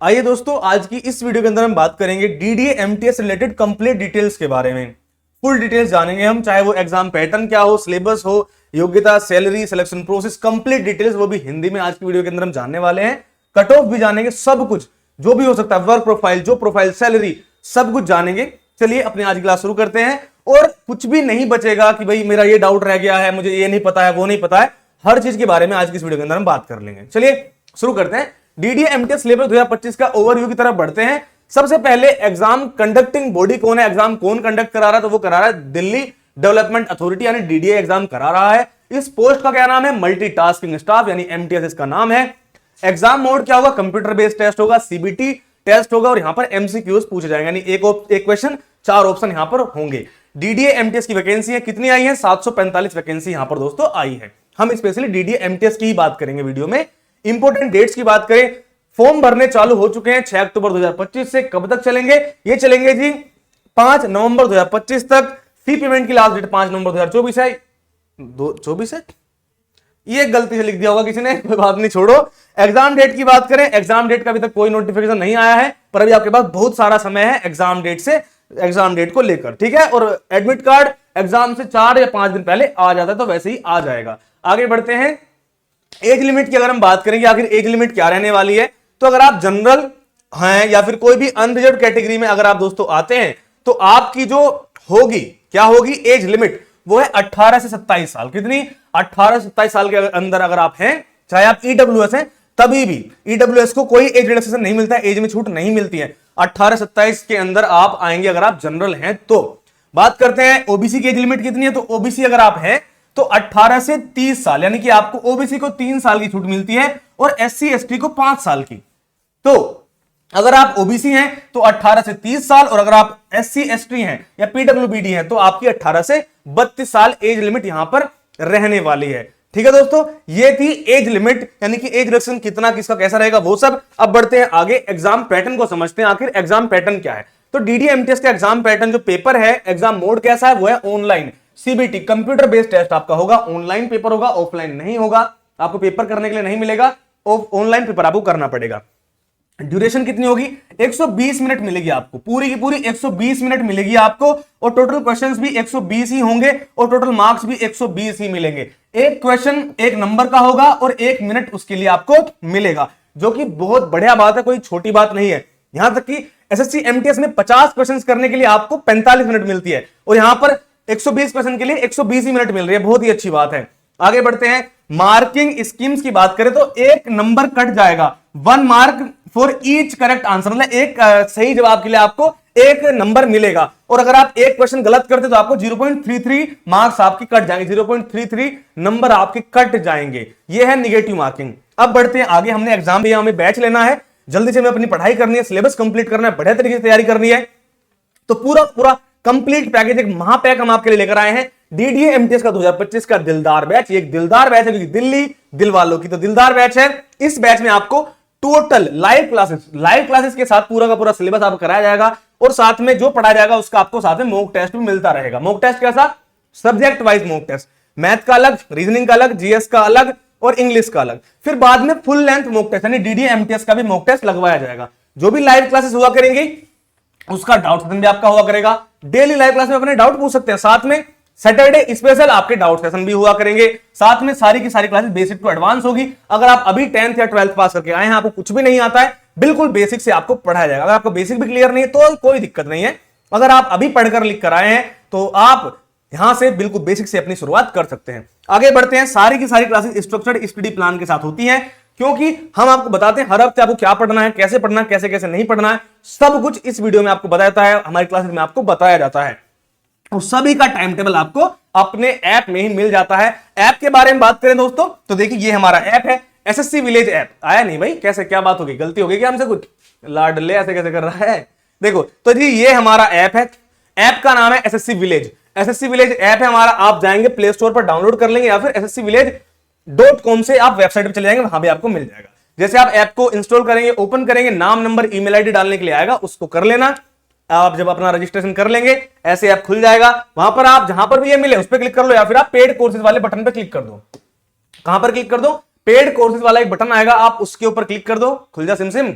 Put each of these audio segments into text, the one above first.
आइए दोस्तों, आज की इस वीडियो के अंदर हम बात करेंगे DDA MTS related complete details के बारे में। फुल डिटेल्स जानेंगे हम, चाहे वो एग्जाम पैटर्न क्या हो, सिलेबस हो, योग्यता, salary, selection process, complete details वो भी हिंदी में आज की वीडियो के अंदर हम जानने वाले हैं। कट ऑफ भी जानेंगे, सब कुछ जो भी हो सकता है, वर्क प्रोफाइल, जो प्रोफाइल, सैलरी, सब कुछ जानेंगे। चलिए अपनी आज की क्लास शुरू करते हैं। और कुछ भी नहीं बचेगा कि भाई मेरा ये डाउट रह गया है, मुझे ये नहीं पता है, वो नहीं पता है, हर चीज के बारे में आज की इस वीडियो के अंदर हम बात कर लेंगे। चलिए शुरू करते हैं। डीडीए एमटीएस सिलेबस 2025 का ओवरव्यू की तरफ बढ़ते हैं। सबसे पहले एग्जाम कंडक्टिंग बॉडी कौन है, एग्जाम कौन कंडक्ट करा रहा है, तो वो करा रहा है दिल्ली डेवलपमेंट अथॉरिटी यानी डीडीए एग्जाम करा रहा है। इस पोस्ट का क्या नाम है, मल्टीटास्किंग स्टाफ यानी एमटीएस इसका नाम है। एग्जाम मोड क्या होगा, कंप्यूटर बेस्ड टेस्ट होगा, सीबीटी टेस्ट होगा और यहां पर एमसीक्यूज पूछे जाएंगे यानी एक क्वेश्चन 4 ऑप्शन यहां पर होंगे। डीडीए एमटीएस की वैकेंसी है कितनी आई है, 745 वैकेंसी यहां पर दोस्तों आई है। हम स्पेशली डीडीए एमटीएस की ही बात करेंगे वीडियो में। इंपोर्टेंट डेट्स की बात करें, फॉर्म भरने चालू हो चुके हैं 6 अक्टूबर 2025 से। कब तक चलेंगे, ये चलेंगे जी 5 नवंबर 2025 तक। फी पेमेंट की लास्ट डेट 5 नवंबर 2024 है। 24 है, ये गलती से लिख दिया होगा किसी ने, कोई बात नहीं, छोड़ो। एग्जाम डेट की बात करें, एग्जाम डेट का अभी तक कोई नोटिफिकेशन नहीं आया है, पर अभी आपके पास बहुत सारा समय है एग्जाम डेट से, एग्जाम डेट को लेकर, ठीक है। और एडमिट कार्ड एग्जाम से 4 या 5 दिन पहले आ जाता है, तो वैसे ही आ जाएगा। आगे बढ़ते हैं। एज लिमिट की अगर हम बात करेंगे, आखिर एज लिमिट क्या रहने वाली है, तो अगर आप जनरल हैं या फिर कोई भी अनरिजर्व कैटेगरी में अगर आप दोस्तों आते हैं, तो आपकी जो होगी, क्या होगी एज लिमिट, वो है 18 से 27 साल। कितनी, 18 से 27 साल के अंदर अगर आप हैं, चाहे आप ईडब्ल्यूएस हैं, तभी भी ईडब्ल्यूएस को कोई एज रिलैक्सेशन नहीं मिलता है, एज में छूट नहीं मिलती है। 18 27 के अंदर आप आएंगे अगर आप जनरल हैं तो। बात करते हैं ओबीसी की एज लिमिट कितनी है, तो ओबीसी अगर आप हैं तो 18 से 30 साल, यानी कि आपको ओबीसी को 3 साल की छूट मिलती है और एससी एसटी को 5 साल की। तो अगर आप ओबीसी हैं तो 18 से 30 साल, और अगर आप एससी एसटी हैं या पीडब्ल्यूबीडी हैं तो आपकी 18 से 32 साल एज लिमिट यहां पर रहने वाली है। ठीक है दोस्तों, ये थी एज लिमिट, यानी कि एज रिडक्शन कितना किसका कैसा रहेगा वो सब। अब बढ़ते हैं आगे, एग्जाम पैटर्न को समझते हैं। आखिर एग्जाम पैटर्न क्या है, तो डीडीए एमटीएस का एग्जाम पैटर्न जो पेपर है, एग्जाम मोड कैसा है, वो है online CBT, computer based test आपका होगा। ऑनलाइन पेपर होगा, ऑफलाइन नहीं होगा, आपको पेपर करने के लिए नहीं मिलेगा, ऑनलाइन पेपर आपको करना पड़ेगा। ड्यूरेशन कितनी होगी, 120 मिनट मिलेगी आपको, पूरी की पूरी 120 मिनट मिलेगी आपको। और टोटल क्वेश्चंस भी 120 ही होंगे और टोटल मार्क्स भी 120 ही मिलेंगे। एक क्वेश्चन 1 नंबर का होगा और 1 मिनट उसके लिए आपको मिलेगा, जो कि बहुत बढ़िया बात है, कोई छोटी बात नहीं है। यहां तक कि एसएससी एमटीएस में 50 क्वेश्चन करने के लिए आपको 45 मिनट मिलती है और यहां पर 120 क्वेश्चन के लिए 120 ही मिनट मिल रही है, बहुत ही अच्छी बात है। आगे बढ़ते हैं। मार्किंग स्कीम्स की बात करें तो 1 नंबर कट जाएगा, 1 mark for each correct answer, मतलब एक सही जवाब के लिए आपको 1 नंबर मिलेगा। और अगर आप एक क्वेश्चन गलत करते तो आपको 0.33 मार्क्स आपके कट जाएंगे, 0.33 नंबर आपके कट जाएंगे। यह है निगेटिव मार्किंग। अब बढ़ते हैं आगे। हमने एग्जाम दिया, हमें बैच लेना है, जल्दी से हमें अपनी पढ़ाई करनी है, सिलेबस कंप्लीट करना है, बढ़िया तरीके से तैयारी करनी है। तो पूरा कंप्लीट पैकेज, एक महापैक हम आपके लिए लेकर आए हैं। डीडीए एमटीएस का 2025 का दिलदार बैच, ये एक दिलदार बैच है क्योंकि दिल्ली दिल वालों की तो दिलदार बैच है। इस बैच में आपको टोटल लाइव क्लासेस के साथ पूरा का पूरा सिलेबस आपको कराया जाएगा और साथ में जो पढ़ाया जाएगा उसका आपको साथ में मॉक टेस्ट भी मिलता रहेगा। मॉक टेस्ट कैसा, subject wise mock test, math का अलग, रीजनिंग का अलग, जीएस का अलग और इंग्लिश का अलग। फिर बाद में फुल लेंथ मॉक टेस्ट यानी डीडीए एमटीएस का भी मॉक टेस्ट लगवाया जाएगा। जो भी लाइव क्लासेस हुआ करेंगी उसका डाउट सेशन भी आपका हुआ करेगा। डेली लाइव क्लास में अपने डाउट पूछ सकते हैं, साथ में सैटरडे स्पेशल आपके डाउट सेशन भी हुआ करेंगे। साथ में सारी की सारी क्लासेस बेसिक टू एडवांस होगी। अगर आप अभी 10th या 12th पास करके आए हैं, आपको कुछ भी नहीं आता है, बिल्कुल बेसिक से आपको पढ़ाया जाएगा। अगर आपको बेसिक भी क्लियर नहीं है तो कोई दिक्कत नहीं है, अगर आप अभी पढ़कर लिख कर आए हैं तो आप यहां से बिल्कुल बेसिक से अपनी शुरुआत कर सकते हैं। आगे बढ़ते हैं। सारी की सारी क्लासेस स्ट्रक्चर्ड स्टडी प्लान के साथ होती हैं, क्योंकि हम आपको बताते हैं हर हफ्ते आपको क्या पढ़ना है, कैसे पढ़ना है, कैसे कैसे नहीं पढ़ना है, सब कुछ इस वीडियो में आपको बताया जाता है, हमारी क्लासेस में आपको बताया जाता है। और सभी का टाइम टेबल आपको अपने ऐप में ही मिल जाता है। ऐप के बारे में बात करें दोस्तों तो देखिए ये हमारा ऐप है, एसएससी विलेज ऐप। आया नहीं भाई, कैसे क्या बात होगी, गलती हो गई क्या हमसे, कुछ लाडले ऐसे कैसे कर रहा है। देखो तो जी ये हमारा ऐप है, ऐप का नाम है SSC village. SSC village app है हमारा, आप जाएंगे प्ले स्टोर पर डाउनलोड कर लेंगे या फिर sscvillage.com से आप वेबसाइट पर चले जाएंगे, वहां भी आपको मिल जाएगा। जैसे आप ऐप को इंस्टॉल करेंगे, ओपन करेंगे, नाम नंबर ईमेल आईडी डालने के लिए आएगा, उसको कर लेना। आप जब अपना रजिस्ट्रेशन कर लेंगे ऐसे ऐप खुल जाएगा, वहां पर आप जहां पर भी ये मिले उस पर क्लिक कर लो या फिर आप पेड कोर्सेज वाले बटन पर क्लिक कर दो। कहां पर क्लिक कर दो, पेड कोर्सेज वाला एक बटन आएगा, आप उसके ऊपर क्लिक कर दो, खुल जा सिम।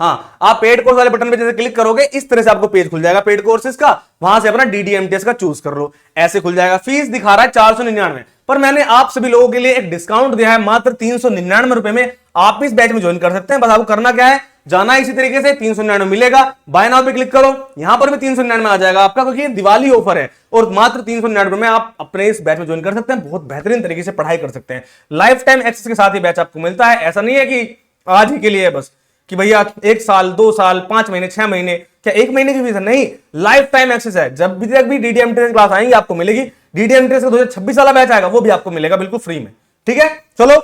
हाँ, आप पेड कोर्स वाले बटन पे जैसे क्लिक करोगे इस तरह से आपको पेज खुल जाएगा पेड कोर्सेज का, वहां से अपना डीडीएमटीएस का चूज कर लो, ऐसे खुल जाएगा। फीस दिखा रहा है 499, पर मैंने आप सभी लोगों के लिए एक डिस्काउंट दिया है, मात्र 399 रुपए में आप इस बैच में ज्वाइन कर सकते हैं। बस आपको करना क्या है, जाना इसी तरीके से 399 मिलेगा, बाय नाउ पे क्लिक करो, यहां पर भी 399 आ जाएगा आपका, क्योंकि दिवाली ऑफर है और मात्र 399 में आप अपने इस बैच में ज्वाइन कर सकते हैं, बहुत बेहतरीन तरीके से पढ़ाई कर सकते हैं। लाइफ टाइम एक्सेस के साथ ही बैच आपको मिलता है, ऐसा नहीं है कि आज ही के लिए है बस कि भैया 1 साल 2 साल 5 महीने 6 महीने, क्या 1 महीने की फीस है, नहीं, लाइफ टाइम एक्सेस है। जब भी तक भी डीडीएमटीएस क्लास आएंगी आपको मिलेगी, डीडीएमटीएस का 2026 वाला बैच आएगा वो भी आपको मिलेगा बिल्कुल फ्री में, ठीक है। चलो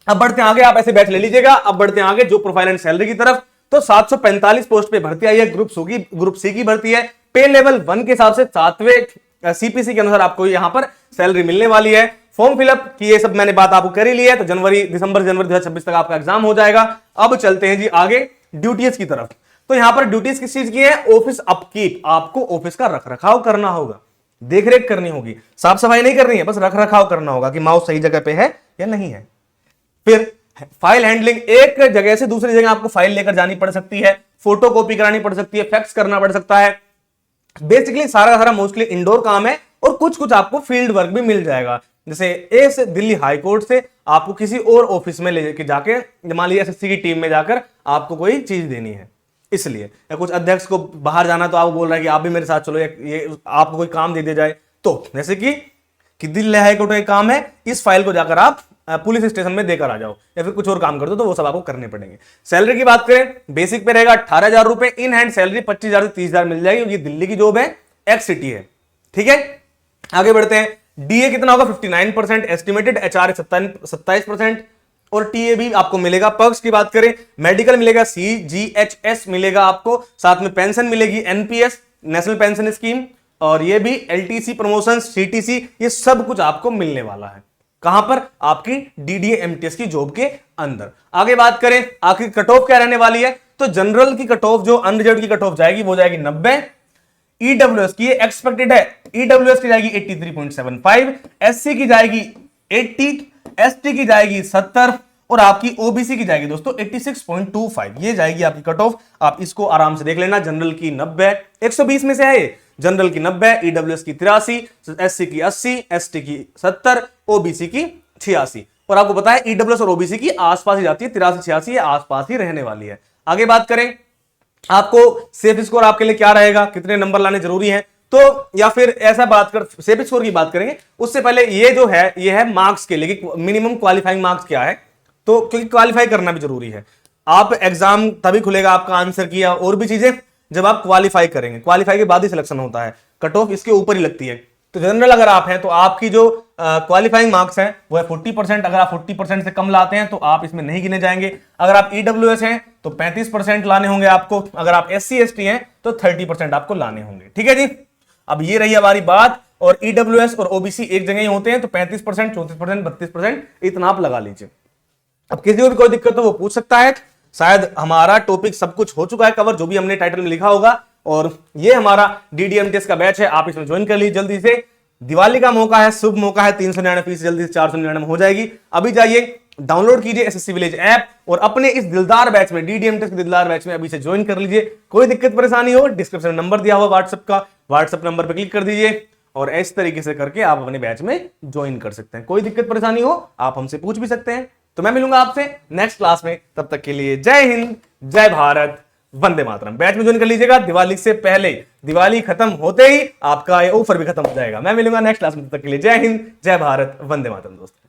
अब बढ़ते हैं आगे, आप ऐसे बैच ले लीजिएगा। अब बढ़ते हैं आगे जो प्रोफाइल एंड सैलरी की तरफ। तो 745 पोस्ट पे भर्ती आई है, ग्रुप सी की भर्ती है, पे लेवल 1 के हिसाब से 7वें सीपीसी के अनुसार आपको यहां पर सैलरी मिलने वाली है। फॉर्म फिलअप की ये सब मैंने बात आपको करी ली है, तो दिसंबर जनवरी 2026 तक आपका एग्जाम हो जाएगा। अब चलते हैं जी आगे ड्यूटीज की तरफ। तो यहां पर ड्यूटीज किस चीज की है, ऑफिस अपकीप, आपको ऑफिस का रखरखाव करना होगा, देखरेख करनी होगी, साफ सफाई नहीं करनी है, बस रखरखाव करना होगा कि माउस सही जगह पे है या नहीं है। फिर फाइल हैंडलिंग, एक जगह से दूसरी जगह आपको फाइल लेकर जानी पड़ सकती है, फोटो कॉपी करानी पड़ सकती है, फैक्स करना पड़ सकता है। बेसिकली सारा मोस्टली इंडोर काम है और कुछ आपको फील्ड वर्क भी मिल जाएगा। जैसे इस दिल्ली हाई कोर्ट से आपको किसी और ऑफिस में ले जाके, मान लीजिए एसएससी की टीम में जाकर आपको कोई चीज देनी है, इसलिए, या कुछ अध्यक्ष को बाहर जाना तो आप बोल रहे हैं कि आप भी मेरे साथ चलो, ये आपको कोई काम दे दिया जाए, तो जैसे कि दिल्ली हाई कोर्ट का काम है, इस फाइल को जाकर आप पुलिस स्टेशन में देकर आ जाओ, या फिर कुछ और काम कर दो, तो वो सब आपको करने पड़ेंगे। सैलरी की बात करें, बेसिक पे रहेगा 18,000 रुपए, इन हैंड सैलरी 25,000 से 30,000 मिल जाएगी, ये दिल्ली की जॉब है, एक्स सिटी है, ठीक है। आगे बढ़ते हैं, डीए कितना होगा 59%, एस्टिमेटेड एचआर 27% और टीए भी आपको मिलेगा। पर्क्स की बात करें, मेडिकल मिलेगा, सीजीएचएस मिलेगा आपको, साथ में पेंशन मिलेगी, एनपीएस नेशनल पेंशन स्कीम, और ये भी एलटीसी प्रमोशन, सीटीसी, ये सब कुछ आपको मिलने वाला है। कहां पर, आपकी डीडीएमटीएस की जॉब के अंदर। आगे बात करें आखिर कट ऑफ क्या रहने वाली है, तो जनरल की कट ऑफ, जो अनरिजर्व की कट ऑफ जाएगी वो जाएगी 90, ईडब्ल्यूएस की एक्सपेक्टेड है, ईडब्ल्यूएस की जाएगी 83.75, एससी की जाएगी 80, एसटी की जाएगी 70 और आपकी ओबीसी की जाएगी दोस्तों 86.25, ये जाएगी आपकी कट ऑफ। आप इसको आराम से देख लेना, जनरल की 90, 120 में से है ये, जनरल की 90, ईडब्ल्यूएस की 83, एससी की 80, एसटी की 70, ओबीसी की 86, और आपको पता है ईडब्ल्यूएस और ओबीसी की आसपास ही जाती है, 83-86 आसपास ही रहने वाली है। आगे बात करें, आपको सेफ स्कोर आपके लिए क्या रहेगा, कितने नंबर लाने जरूरी हैं, तो या फिर ऐसा बात कर, सेफ स्कोर की बात करेंगे उससे पहले ये जो है ये है मार्क्स के लिए, मिनिमम क्वालिफाइंग मार्क्स क्या है, तो क्योंकि क्वालिफाई करना भी जरूरी है। आप एग्जाम तभी खुलेगा आपका आंसर किया और भी चीजें जब आप क्वालिफाई करेंगे, क्वालिफाई के बाद ही सिलेक्शन होता है, कट ऑफ इसके ऊपर ही लगती है। तो जनरल अगर आप हैं तो आपकी जो क्वालिफाइंग मार्क्स हैं वो है 40%, अगर आप 40% से कम लाते हैं तो आप इसमें नहीं गिने जाएंगे। अगर आप ईडब्ल्यूएस हैं तो 35% लाने होंगे आपको, अगर आप एससी एसटी हैं तो 30% आपको लाने होंगे, ठीक है जी। अब ये रही हमारी बात, और ईडब्ल्यूएस और ओबीसी एक जगह ही होते हैं, तो 35%, 34%, 32% इतना आप लगा लीजिए। अब किसी को भी कोई दिक्कत हो वो पूछ सकता है। शायद हमारा टॉपिक सब कुछ हो चुका है कवर, जो भी हमने टाइटल में लिखा होगा, और ये हमारा डीडीएमटीएस का बैच है, आप इसमें ज्वाइन कर लीजिए जल्दी से। दिवाली का मौका है, शुभ मौका है, 399 फीस जल्दी से 499 में हो जाएगी। अभी जाइए डाउनलोड कीजिए एसएससी विलेज ऐप और अपने इस दिलदार बैच में, डीडीएमटीएस के दिलदार बैच में अभी से ज्वाइन कर लीजिए। कोई दिक्कत परेशानी हो, डिस्क्रिप्शन में नंबर दिया हुआ व्हाट्सएप का, व्हाट्सएप नंबर पर क्लिक कर दीजिए और इस तरीके से करके आप अपने बैच में ज्वाइन कर सकते हैं। कोई दिक्कत परेशानी हो आप हमसे पूछ भी सकते हैं। तो मैं मिलूंगा आपसे नेक्स्ट क्लास में, तब तक के लिए जय हिंद, जय भारत, वंदे मातरम। बैच में ज्वाइन कर लीजिएगा दिवाली से पहले, दिवाली खत्म होते ही आपका ये ऑफर भी खत्म हो जाएगा। मैं मिलूंगा नेक्स्ट क्लास में, तब तक के लिए जय हिंद, जय भारत, वंदे मातरम दोस्तों।